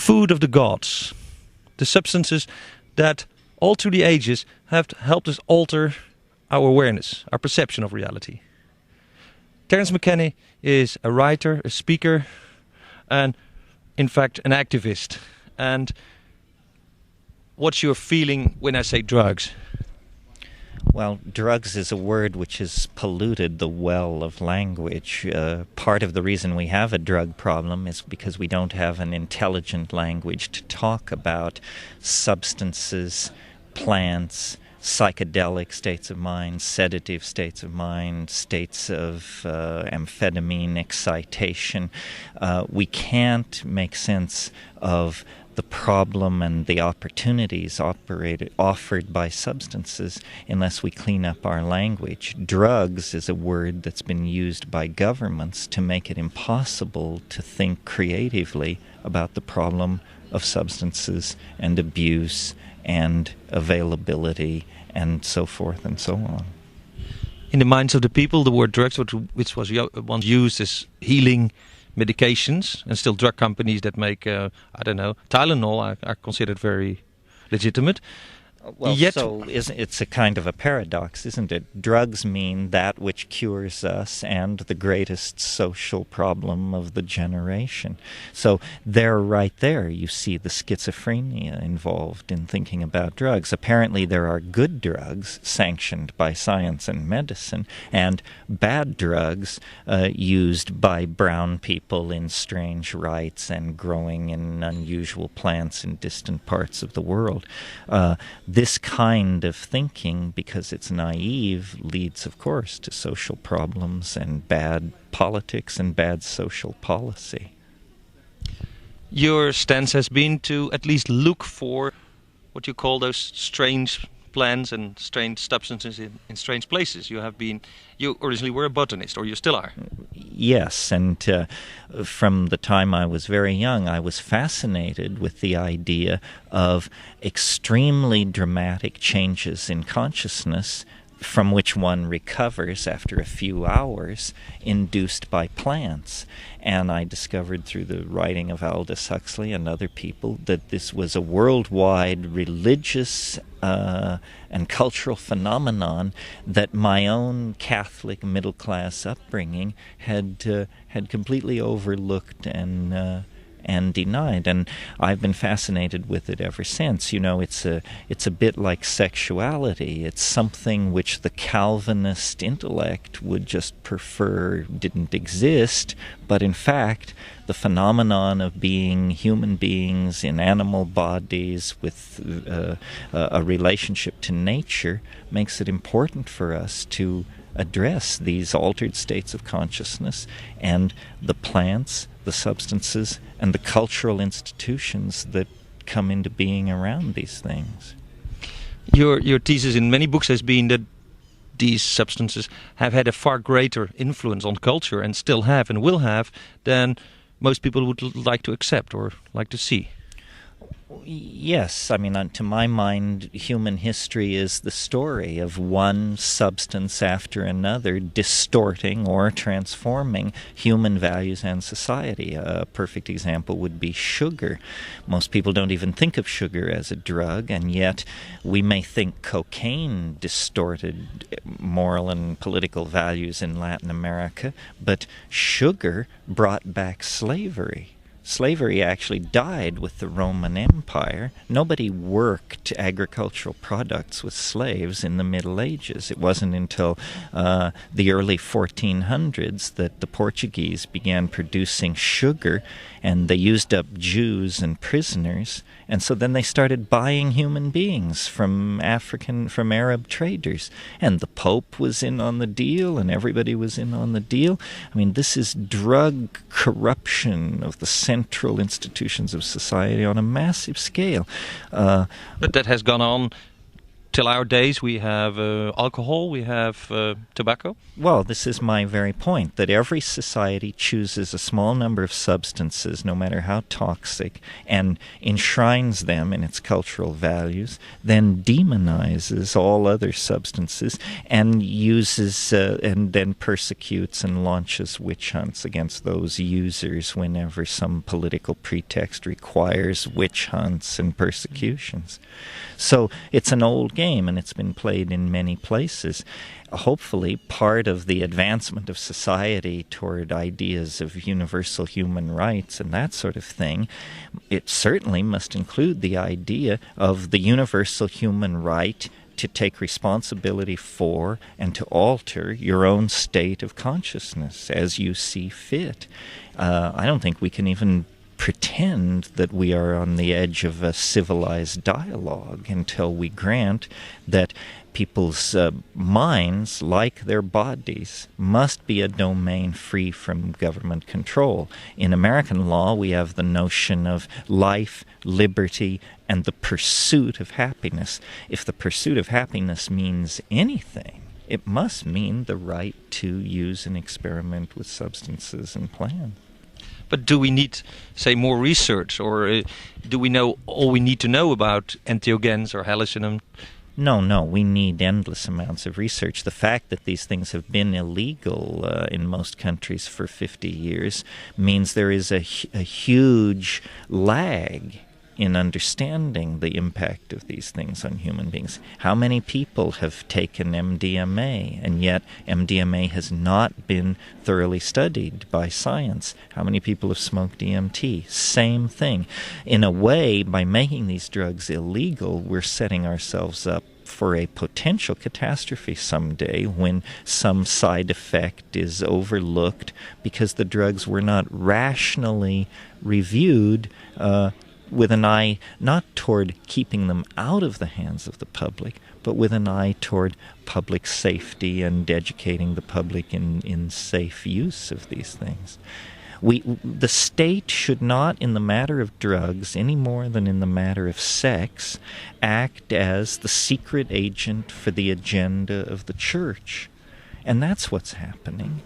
food of the gods. The substances that all through the ages have helped us alter our awareness, our perception of reality. Terence McKenna is a writer, a speaker, and in fact an activist. And what's your feeling when I say drugs? Well, drugs is a word which has polluted the well of language. Part of the reason we have a drug problem is because we don't have an intelligent language to talk about substances, plants, psychedelic states of mind, sedative states of mind, states of amphetamine excitation. We can't make sense of the problem and the opportunities offered by substances unless we clean up our language. Drugs is a word that's been used by governments to make it impossible to think creatively about the problem of substances and abuse and availability and so forth and so on. In the minds of the people, the word drugs, which was once used as healing medications, and still drug companies that make, Tylenol are considered very legitimate. Well, so it's a kind of a paradox, isn't it? Drugs mean that which cures us and the greatest social problem of the generation. So there, right there, you see the schizophrenia involved in thinking about drugs. Apparently there are good drugs sanctioned by science and medicine, and bad drugs used by brown people in strange rites and growing in unusual plants in distant parts of the world. This kind of thinking, because it's naive, leads, of course, to social problems and bad politics and bad social policy. Your stance has been to at least look for what you call those strange plants and strange substances in strange places. You originally were a botanist, or you still are. Yes, and from the time I was very young, I was fascinated with the idea of extremely dramatic changes in consciousness from which one recovers after a few hours, induced by plants. And I discovered through the writing of Aldous Huxley and other people that this was a worldwide religious and cultural phenomenon that my own Catholic middle-class upbringing had completely overlooked and denied, and I've been fascinated with it ever since. You know, it's a bit like sexuality. It's something which the Calvinist intellect would just prefer didn't exist, but in fact, the phenomenon of being human beings in animal bodies with a relationship to nature makes it important for us to address these altered states of consciousness and the plants, the substances, and the cultural institutions that come into being around these things. Your thesis in many books has been that these substances have had a far greater influence on culture, and still have and will have, than most people would like to accept or like to see. Yes, I mean, to my mind, human history is the story of one substance after another distorting or transforming human values and society. A perfect example would be sugar. Most people don't even think of sugar as a drug, and yet we may think cocaine distorted moral and political values in Latin America, but sugar brought back slavery. Slavery actually died with the Roman Empire. Nobody worked agricultural products with slaves in the Middle Ages. It wasn't until the early 1400s that the Portuguese began producing sugar, and they used up Jews and prisoners, and so then they started buying human beings from Arab traders, and the Pope was in on the deal, and everybody was in on the deal. I mean, this is drug corruption of the central institutions of society on a massive scale. But that has gone on till our days, we have alcohol, we have tobacco. Well, this is my very point, that every society chooses a small number of substances, no matter how toxic, and enshrines them in its cultural values, then demonizes all other substances, and uses and then persecutes and launches witch hunts against those users whenever some political pretext requires witch hunts and persecutions. So it's an old game, and it's been played in many places. Hopefully, part of the advancement of society toward ideas of universal human rights and that sort of thing, it certainly must include the idea of the universal human right to take responsibility for and to alter your own state of consciousness as you see fit. I don't think we can even pretend that we are on the edge of a civilized dialogue until we grant that people's minds, like their bodies, must be a domain free from government control. In American law, we have the notion of life, liberty, and the pursuit of happiness. If the pursuit of happiness means anything, it must mean the right to use and experiment with substances and plants. But do we need, say, more research, or do we know all we need to know about entheogens or hallucinogens? No, we need endless amounts of research. The fact that these things have been illegal in most countries for 50 years means there is a huge lag in understanding the impact of these things on human beings. How many people have taken MDMA, and yet MDMA has not been thoroughly studied by science? How many people have smoked DMT? Same thing. In a way, by making these drugs illegal, we're setting ourselves up for a potential catastrophe someday when some side effect is overlooked because the drugs were not rationally reviewed with an eye not toward keeping them out of the hands of the public, but with an eye toward public safety and educating the public in safe use of these things. The state should not, in the matter of drugs, any more than in the matter of sex, act as the secret agent for the agenda of the church. And that's what's happening.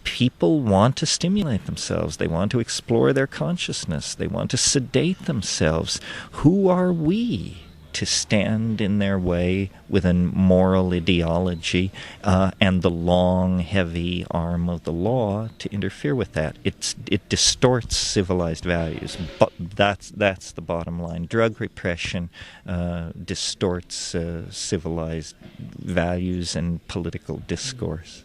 People want to stimulate themselves. They want to explore their consciousness. They want to sedate themselves. Who are we to stand in their way with a moral ideology and the long, heavy arm of the law to interfere with that? It distorts civilized values. But that's the bottom line. Drug repression distorts civilized values and political discourse.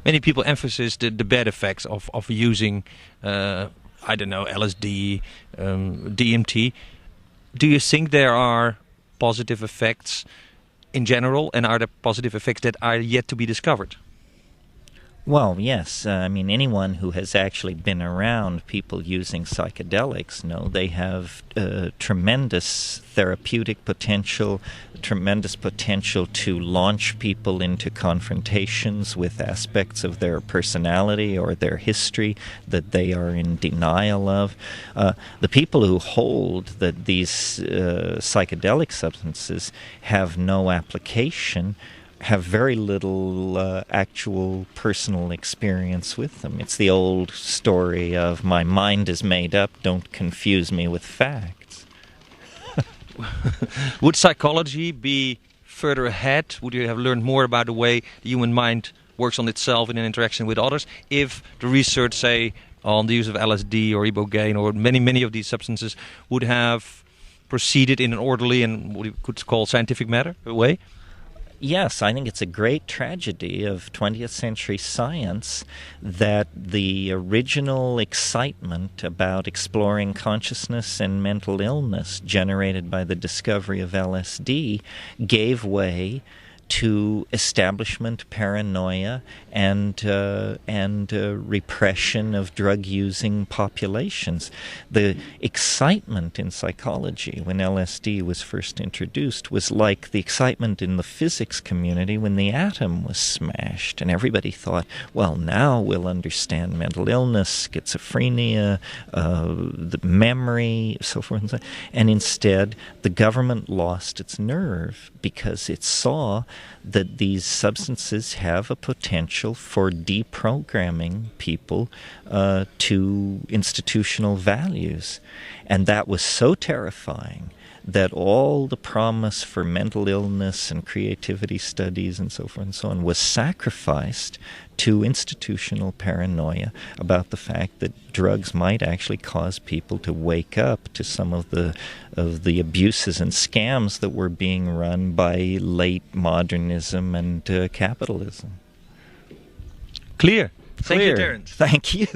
Many people emphasize the bad effects of using, LSD, DMT. Do you think there are positive effects in general, and are there positive effects that are yet to be discovered? Well, yes. Anyone who has actually been around people using psychedelics know they have tremendous therapeutic potential, tremendous potential to launch people into confrontations with aspects of their personality or their history that they are in denial of. The people who hold that these psychedelic substances have no application have very little actual personal experience with them. It's the old story of my mind is made up, don't confuse me with facts. Would psychology be further ahead? Would you have learned more about the way the human mind works on itself in an interaction with others if the research, say, on the use of LSD or ibogaine or many of these substances would have proceeded in an orderly and what you could call scientific way? Yes, I think it's a great tragedy of 20th century science that the original excitement about exploring consciousness and mental illness generated by the discovery of LSD gave way to establishment paranoia and repression of drug-using populations. The excitement in psychology when LSD was first introduced was like the excitement in the physics community when the atom was smashed, and everybody thought, well, now we'll understand mental illness, schizophrenia, the memory, so forth and so on. And instead, the government lost its nerve because it saw that these substances have a potential for deprogramming people to institutional values. And that was so terrifying that all the promise for mental illness and creativity studies and so forth and so on was sacrificed to institutional paranoia about the fact that drugs might actually cause people to wake up to some of the abuses and scams that were being run by late modernism and capitalism. Clear. Thank you, Terence. Thank you.